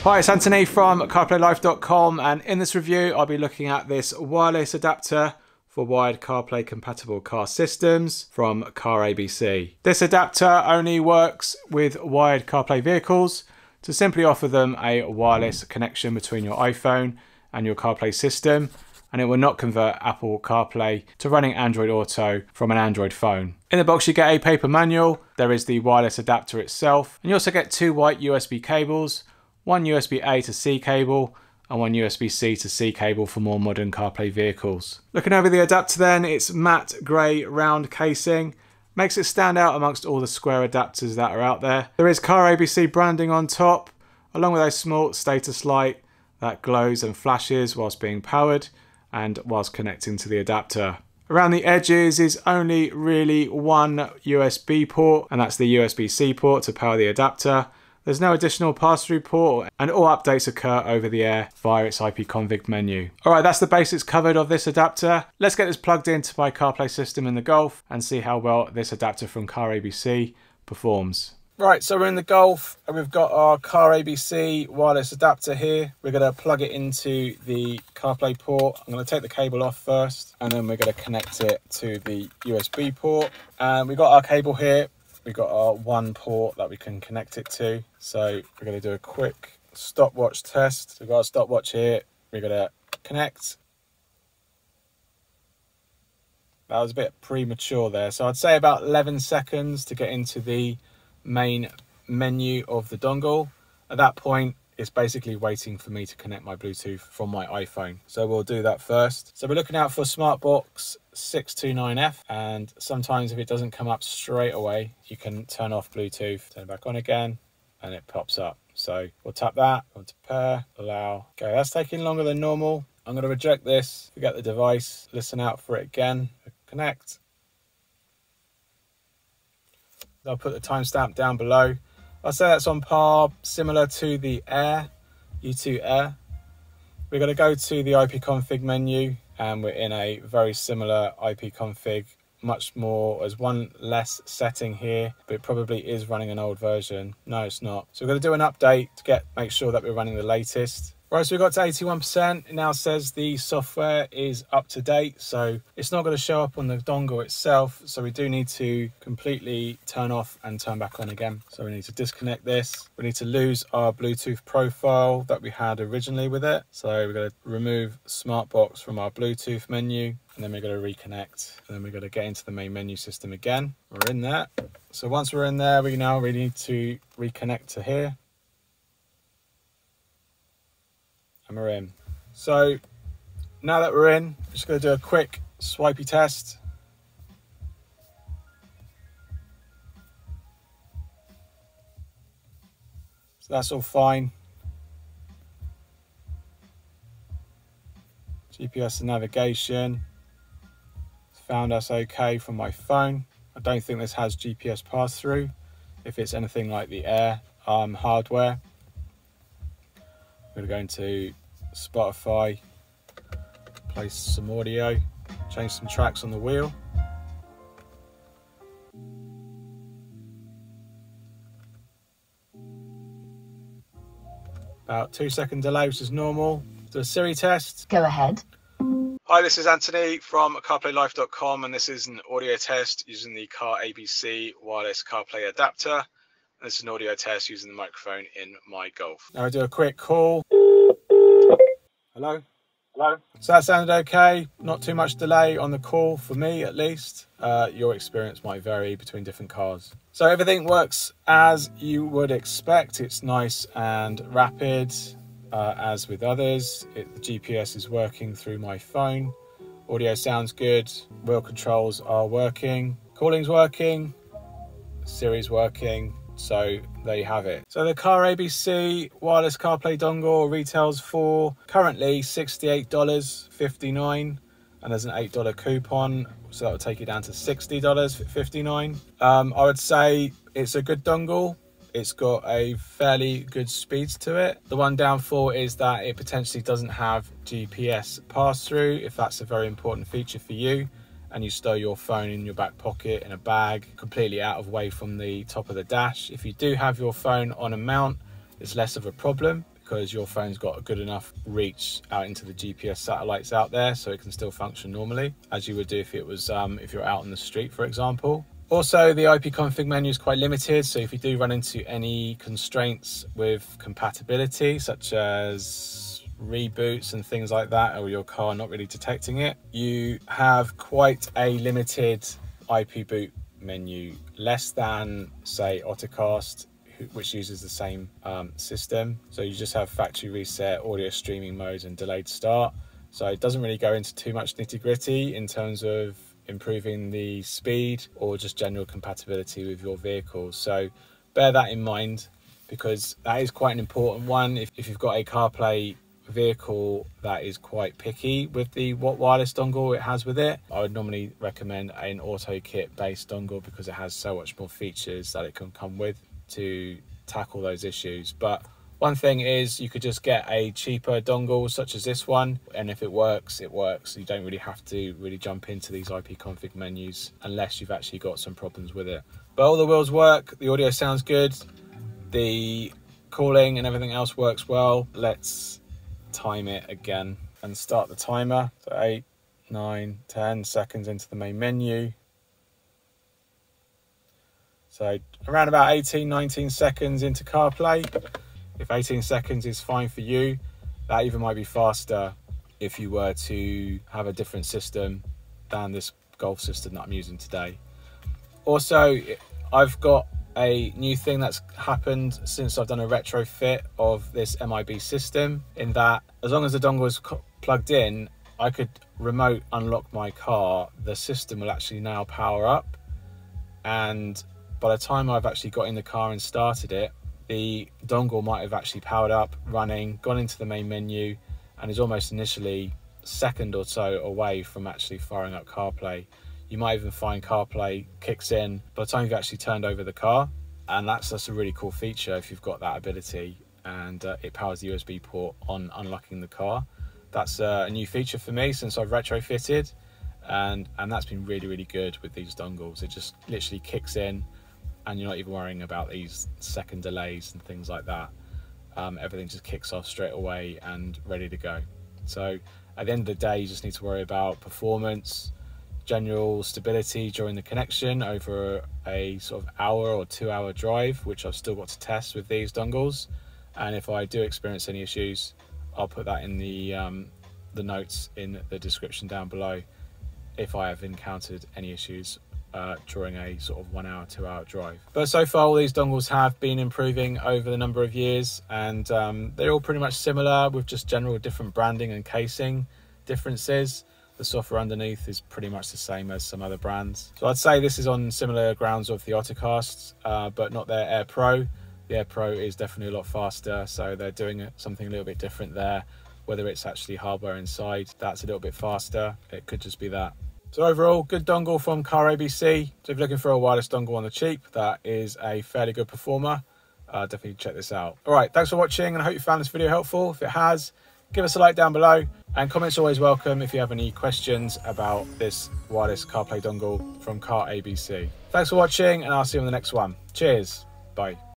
Hi, it's Anthony from CarPlayLife.com, and in this review I'll be looking at this wireless adapter for wired CarPlay compatible car systems from Carabc. This adapter only works with wired CarPlay vehicles to simply offer them a wireless connection between your iPhone and your CarPlay system, and it will not convert Apple CarPlay to running Android Auto from an Android phone. In the box you get a paper manual, there is the wireless adapter itself, and you also get two white USB cables, one USB-A to C cable and one USB-C to C cable for more modern CarPlay vehicles. Looking over the adapter then, it's matte grey round casing, makes it stand out amongst all the square adapters that are out there. There is Carabc branding on top, along with a small status light that glows and flashes whilst being powered and whilst connecting to the adapter. Around the edges is only really one USB port, and that's the USB-C port to power the adapter. There's no additional pass-through port, and all updates occur over the air via its ipconfig menu. Alright, that's the basics covered of this adapter. Let's get this plugged into my CarPlay system in the Golf and see how well this adapter from Carabc performs. Right, so we're in the Golf and we've got our Carabc wireless adapter here. We're going to plug it into the CarPlay port. I'm going to take the cable off first, and then we're going to connect it to the USB port. And we've got our cable here. We've got our one port that we can connect it to. So we're going to do a quick stopwatch test. So we've got a stopwatch here. We're going to connect. That was a bit premature there. So I'd say about 11 seconds to get into the main menu of the dongle. At that point, it's basically waiting for me to connect my Bluetooth from my iPhone. So we'll do that first. So we're looking out for SmartBox 629F, and sometimes if it doesn't come up straight away, you can turn off Bluetooth, turn it back on again, and it pops up. So we'll tap that, go to pair, allow. Okay, that's taking longer than normal. I'm going to reject this, forget the device, listen out for it again, connect. I'll put the timestamp down below. I'll say that's on par, similar to the Air, U2 Air. We're going to go to the ipconfig menu, and we're in a very similar ipconfig, much more, as one less setting here, but it probably is running an old version. No, it's not. So we're going to do an update to make sure that we're running the latest. Right, so we got to 81%. It now says the software is up to date, so it's not going to show up on the dongle itself. So we do need to completely turn off and turn back on again. So we need to disconnect this. We need to lose our Bluetooth profile that we had originally with it. So we're going to remove SmartBox from our Bluetooth menu, and then we're going to reconnect. And then we're going to get into the main menu system again. We're in there. So once we're in there, we now really need to reconnect to here. And we're in. So now that we're in, I'm just going to do a quick swipey test. So that's all fine. GPS and navigation found us okay from my phone. I don't think this has GPS pass-through if it's anything like the Air hardware. I'm going to go into Spotify, play some audio, change some tracks on the wheel. About 2-second delay, which is normal. Do a Siri test. Go ahead. Hi, this is Anthony from CarPlayLife.com, and this is an audio test using the Carabc wireless CarPlay adapter. And this is an audio test using the microphone in my Golf. Now I do a quick call. Hello? Hello? So that sounded okay. Not too much delay on the call for me, at least. Your experience might vary between different cars. So everything works as you would expect. It's nice and rapid, as with others. The GPS is working through my phone. Audio sounds good. Wheel controls are working. Calling's working. Siri's working. So there you have it. So the Carabc wireless CarPlay dongle retails for currently $68.59, and there's an $8 coupon, so that would take it down to $60.59. I would say it's a good dongle. It's got a fairly good speed to it. The one downfall is that it potentially doesn't have GPS pass-through, if that's a very important feature for you, and you stow your phone in your back pocket in a bag, completely out of way from the top of the dash. If you do have your phone on a mount, it's less of a problem, because your phone's got a good enough reach out into the GPS satellites out there, so it can still function normally as you would do if it was if you're out on the street, for example. Also, the IP config menu is quite limited, so if you do run into any constraints with compatibility, such as reboots and things like that, or your car not really detecting it, you have quite a limited IP boot menu, less than, say, Ottocast, which uses the same system. So you just have factory reset, audio streaming modes, and delayed start. So it doesn't really go into too much nitty-gritty in terms of improving the speed or just general compatibility with your vehicles. So bear that in mind, because that is quite an important one. If you've got a CarPlay vehicle that is quite picky with the what wireless dongle it has with it, I would normally recommend an AutoKit based dongle, because it has so much more features that it can come with to tackle those issues. But one thing is, you could just get a cheaper dongle such as this one, and if it works, it works. You don't really have to really jump into these IP config menus unless you've actually got some problems with it. But all the wheels work, the audio sounds good, the cooling and everything else works well. Let's time it again and start the timer. So 8, 9, 10 seconds into the main menu. So around about 18, 19 seconds into CarPlay. If 18 seconds is fine for you, that even might be faster if you were to have a different system than this Golf system that I'm using today. Also, I've got a new thing that's happened since I've done a retrofit of this MIB system, in that as long as the dongle is plugged in, I could remote unlock my car. The system will actually now power up, and by the time I've actually got in the car and started it, the dongle might have actually powered up, running, gone into the main menu, and is almost initially a second or so away from actually firing up CarPlay. You might even find CarPlay kicks in by the time you've actually turned over the car, and that's a really cool feature if you've got that ability, and it powers the USB port on unlocking the car. That's a new feature for me since I've retrofitted, and that's been really good with these dongles. It just literally kicks in, and you're not even worrying about these second delays and things like that. Everything just kicks off straight away and ready to go. So at the end of the day, you just need to worry about performance, general stability during the connection over a sort of hour or 2 hour drive, which I've still got to test with these dongles. And if I do experience any issues, I'll put that in the notes in the description down below if I have encountered any issues during a sort of 1 hour, 2 hour drive. But so far, all these dongles have been improving over the number of years, and they're all pretty much similar, with just general different branding and casing differences. The software underneath is pretty much the same as some other brands. So I'd say this is on similar grounds of the Ottocast, but not their Air Pro. The Air Pro is definitely a lot faster, so they're doing something a little bit different there. Whether it's actually hardware inside that's a little bit faster, it could just be that. So overall, good dongle from Carabc. So if you're looking for a wireless dongle on the cheap, that is a fairly good performer. Definitely check this out. All right, thanks for watching, and I hope you found this video helpful. If it has, give us a like down below, and comments always welcome if you have any questions about this wireless CarPlay dongle from Carabc. Thanks for watching, and I'll see you on the next one. Cheers. Bye.